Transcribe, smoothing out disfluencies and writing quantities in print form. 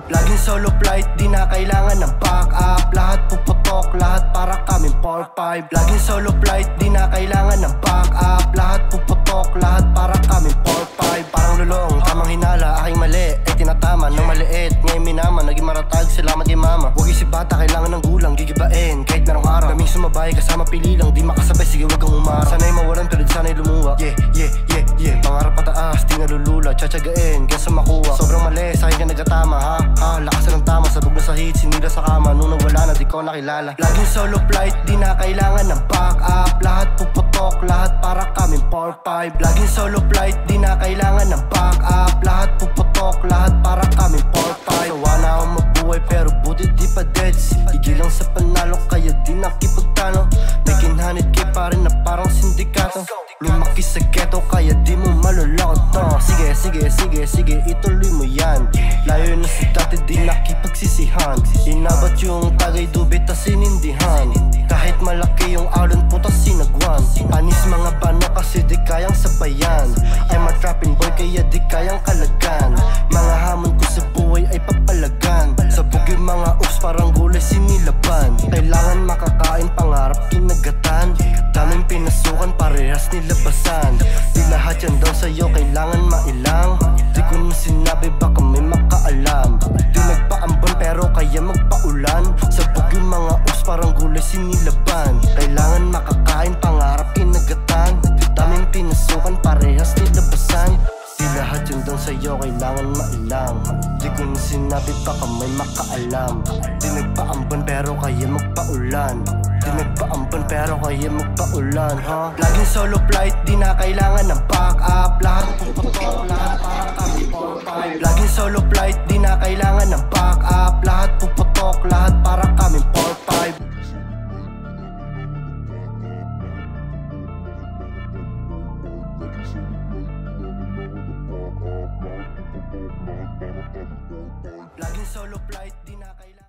Laging solo flight, di na kailangan ng backup. Lahat puputok, lahat para kaming 4-5. Laging solo flight, di na kailangan ng backup. Lahat puputok, lahat para kaming 4-5. Parang lulong, tamang hinala, aking mali ay tinatama ng maliit. Ngayon minaman, naging maratag, salamat kay mama. Huwag isip bata, kailangan ng gulang, gigibain kahit merong araw. Daming sumabay, kasama pili lang, di makasabay, sige wag kang umarap. Sana'y mawalan tulad, sana'y lumuwa. Yeah, pangarap pataas, di nalulula, tsatsagain, guess sa makuha. Sobrang mali, sa akin ka nagatama, ha? Lakasan ng tama, sabog na sa hit, sinila sa kama. Nung nawala na, di ko nakilala. Laging solo flight, di na kailangan ng backup. Lahat puputok, lahat para kaming 4-5. Laging solo flight, di na kailangan ng backup. Lahat puputok, lahat para kaming 4-5. Sawa na akong mabuhay, pero buti di pa dead. Igil lang sa panalo, kaya di nakipagtalo. May kinhanit kay pare na parang sindikato. Lumaki sa ghetto, kaya di mo malulokot to. Sige, ituloy mo yan. Layo na si dati, di nakipagsisihan. Inabat yung tagay dubit tas sinindihan. Kahit malaki yung alon, putas sinagwan. Panis mga bano kasi di kayang sabayan. I'm a trapping boy, kaya di kayang kalagan. Mga hamon ko sa buhay ay papalagan. Sabog yung mga ups, parang gulay sinilaban. Kailangan makakain, pangarap kinagatan. Daming pinasukan, parehas nilabasan. Di lahat yan daw sa'yo, kailangan mailang. Di ko na sinabi, baka may makaalam. Di nagpaambon pero kaya magpaulan. Sabog yung mga ups, parang gulay sinilaban. Kailangan makakain, pangarap kinagatan. Daming pinasukan, parehas nilabasan. Di lahat yan daw sa'yo, kailangan mailang. Di ko na sinabi, baka may makaalam. Di nagpaambon pero kaya magpaulan. Di nagpaambon pero kaya magpaulan, ha? Laging solo flight, di na kailangan ng backup. Lahat puputok, lahat para kami 4-5. Laging solo flight, di na kailangan ng backup. Lahat puputok, lahat para kami 4-5. Laging solo flight, di na kailangan